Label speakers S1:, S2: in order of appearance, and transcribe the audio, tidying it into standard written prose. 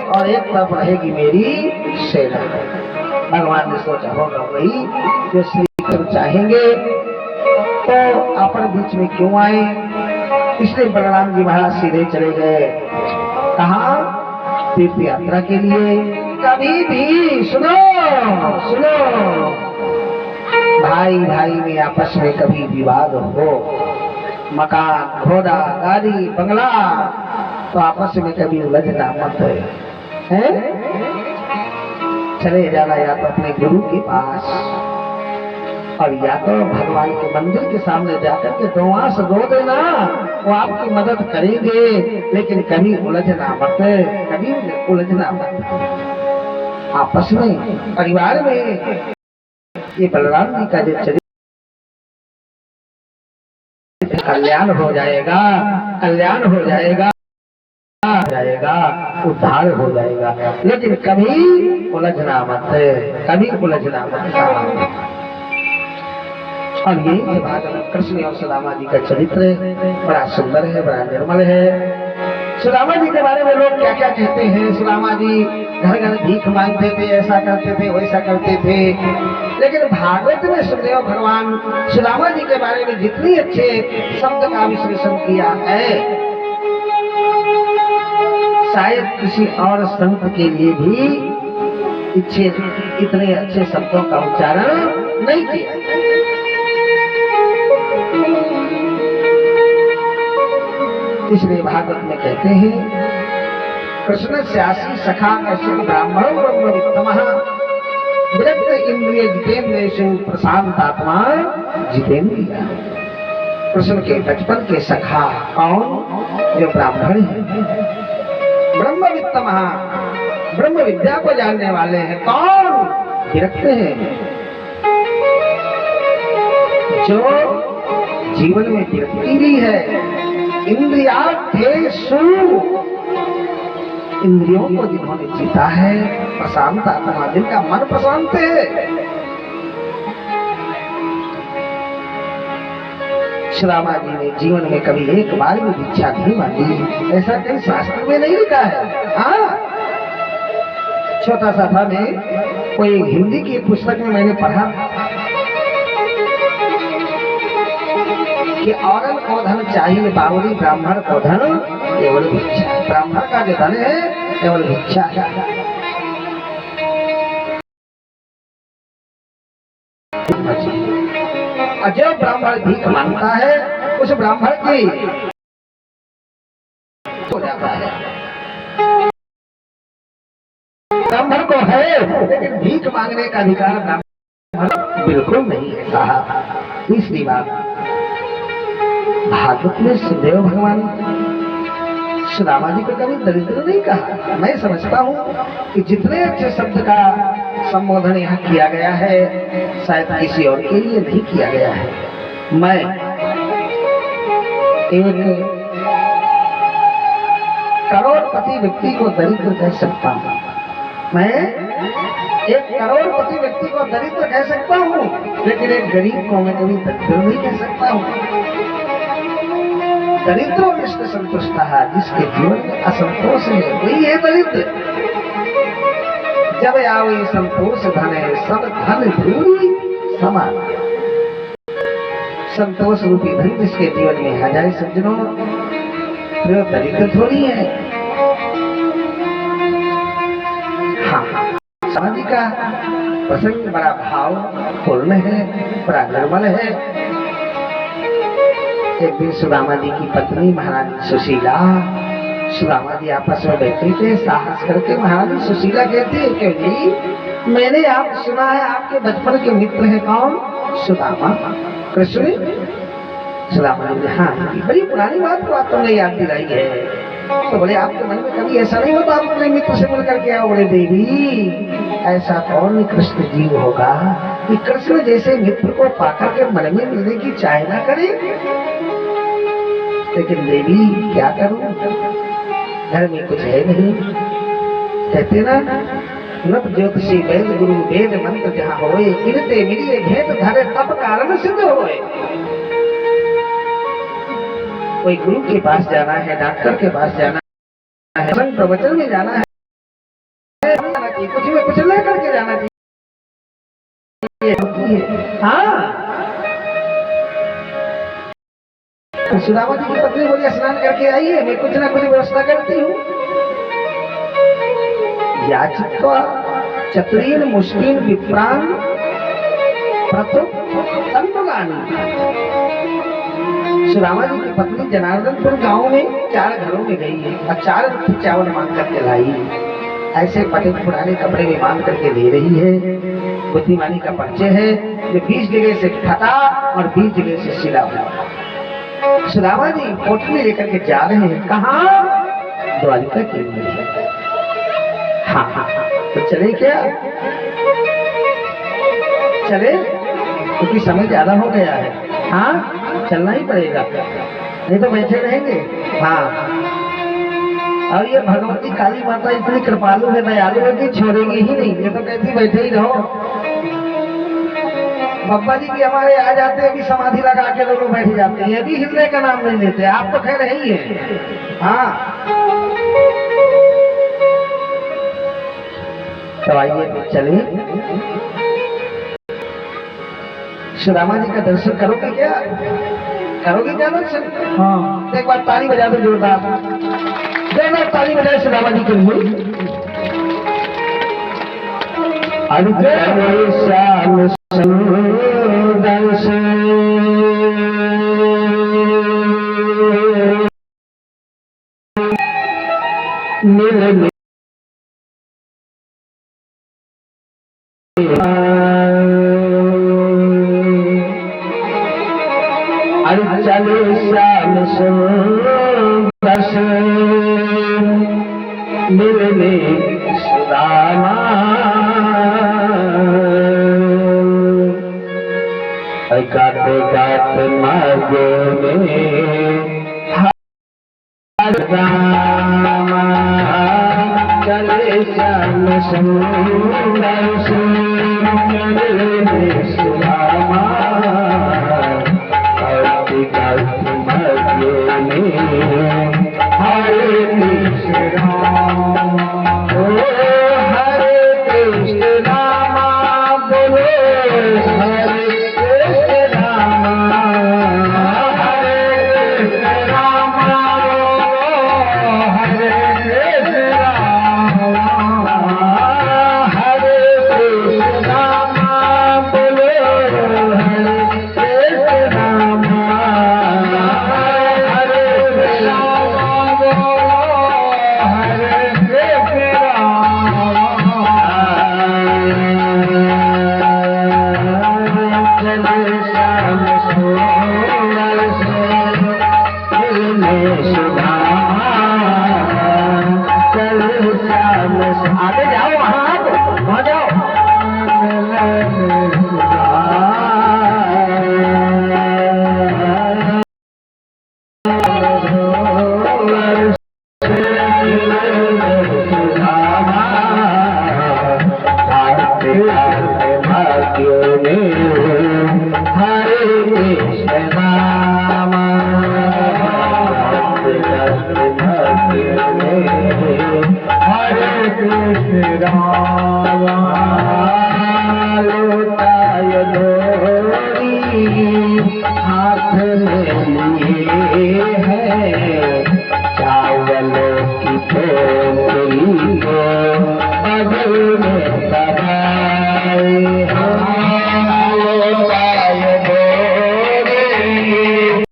S1: और एक तरफ रहेगी मेरी सेना। भगवान ने सोचा होगा वही जो श्री कृष्ण चाहेंगे तो अपन बीच में क्यों आए, इसलिए बलराम जी महाराज सीधे चले गए कहाँ, तीर्थ यात्रा के लिए। कभी भी सुनो सुनो, भाई भाई में आपस में कभी विवाद हो, मकान घोड़ा गाड़ी बंगला, तो आपस में कभी उलझना मत है। चले जाना या तो अपने गुरु के पास और या तो भगवान के मंदिर के सामने जाकर के दो आंस रो देना, वो आपकी मदद करेंगे, लेकिन कभी उलझना मत, कभी उलझना मत आपस में, परिवार में। ये बलराम जी का जो चरित्र कल्याण हो जाएगा, कल्याण हो जाएगा, उद्धार हो जाएगा, लेकिन कभी उलझना मत, कभी उलझना मत। और ये कृष्ण और सुदामा जी का चरित्र बड़ा सुंदर है, बड़ा निर्मल है। सुदामा जी के बारे में लोग क्या क्या कहते हैं, सुदामा जी घर घर भीख मांगते थे, ऐसा करते थे, वैसा करते थे, लेकिन भागवत में सुखदेव भगवान सुदामा जी के बारे में जितनी अच्छे शब्द का विश्लेषण किया है, शायद किसी और संत के लिए भी इतने अच्छे शब्दों का उच्चारण नहीं किया। इसलिए भागवत में कहते हैं कृष्ण स्यासी सखा कश्यप ब्राह्मण ब्रह्मवित्तमः विरक्त इंद्रिय जितेंद्रियेषु प्रशांत आत्मा जितेंद्रिय। कृष्ण के बचपन के सखा कौन, जो ब्राह्मण है, ब्रह्मवित्तमः ब्रह्म विद्या को जानने वाले हैं। कौन, विरक्त हैं, जो जीवन में विरक्ति भी है। इंद्रियार्थेषु, इंद्रियों को जिन्होंने जीता है, प्रशांत आत्मा, जिनका मन प्रशांत है। सुदामा जी ने जीवन में कभी एक बार भी भिक्षा नहीं मांगी, ऐसा कहीं शास्त्र में नहीं लिखा है। हाँ, छोटा सा था, मैं कोई हिंदी की पुस्तक में मैंने पढ़ा कि औरत को धन चाहिए, बावरी ब्राह्मण को धन केवल भिक्षा। ब्राह्मण का जो धन है केवल भिक्षा है। और जो ब्राह्मण भीख मांगता है उस ब्राह्मण की हो जाता है। ब्राह्मण को है, लेकिन भीख मांगने का अधिकार ब्राह्मण बिल्कुल नहीं है साहब। तीसरी बात, भागवत में सुखदेव भगवान सुदामा जी को कभी दरिद्र नहीं कहा। मैं समझता हूँ कि जितने अच्छे शब्द का संबोधन यहाँ किया गया है, शायद किसी और के लिए नहीं किया गया है। मैं एक करोड़पति व्यक्ति को दरिद्र कह सकता हूँ, मैं एक करोड़पति व्यक्ति को दरिद्र कह सकता हूँ, लेकिन एक गरीब को मैं कभी दरिद्र नहीं कह सकता हूँ। दरिद्रो निष्ठ संतुष्ट है, जिसके जीवन में असंतोष है वही है दरिद्र। जब आवे संतोष धन सब धन धूरी समान। संतोष रूपी धन जिसके जीवन में आ जाए सज्जनों, तो दरिद्र थोड़ी है। हाँ, समाधि का प्रसंग बड़ा भाव पूर्ण है, बड़ा निर्मल है। एक दिन सुदामा जी की पत्नी महारानी सुशीला, सुदामा जी आपस में बैठे थे, साहस करके महारानी सुशीला कहती है क्यों जी, मैंने आप सुना है आपके बचपन के मित्र हैं कौन, सुदामा, कृष्ण। सुदामा जी, हाँ बड़ी पुरानी बात तुमने याद दिलाई है। तो बोले आपके मन में कभी ऐसा नहीं होता आप अपने मित्र से मिल करके आओ? बोले देवी, ऐसा कौन कृष्ण जीव होगा कि कृष्ण जैसे मित्र को पाकर के मन में मिलने की चाह ना करे। लेकिन देवी क्या करूं, घर में कुछ है नहीं। कहते ना, नव ज्योतिषी वेद गुरु वेद मंत्र जहाँ होए, इनते मिलिए भेद धरे तब कारण सिद्ध होए। कोई गुरु के पास जाना है, डॉक्टर के पास जाना है, प्रवचन में जाना है, चाहिए, कुछ में कुछ लेकर के जाना चाहिए। हाँ, सुदामा जी की पत्नी बोली स्नान करके आइए, मैं कुछ ना कुछ व्यवस्था करती हूँ। याचिका चतुरीन मुश्किल विप्राण सुदामा जी की पत्नी जनार्दनपुर गांव में 4 घरों में गई है और 4 चावल मांग करके लाई। ऐसे पटे पुराने कपड़े में बांध करके दे रही है। बुद्धिमानी का परिचय है जो 20 जगह से फटा और 20 जगह से सिला हुआ। सुदामा जी पोटली लेकर के जा रहे हैं, कहाँ? द्वारिका के लिए। हाँ हाँ, तो चले क्या? चले, क्योंकि समय ज्यादा हो गया है। हाँ, चलना ही पड़ेगा, नहीं तो बैठे रहेंगे। हाँ, और ये भगवती काली माता इतनी कृपालु है, दयालु है कि छोड़ेगी ही नहीं। ये तो कहती बैठे ही रहो। बब्बा जी भी हमारे आ जाते हैं, अभी समाधि लगा के दोनों बैठ जाते हैं, ये भी हिलने का नाम नहीं लेते। आप तो खैर ही है। हाँ, तो आइए चले, सुदामा जी का दर्शन करोगे क्या? करोगे क्या दर्शन? हाँ, एक बार ताली बजा दो जोरदार, जोरदार ताली बजाए सुदामा जी के लिए। श्याम दर्शन मिलने चले श्याम दर्शन मिलने सुदामा। गाते गाते मार्गो में रामा चले श्याम दर्शन मिलने सुदामा।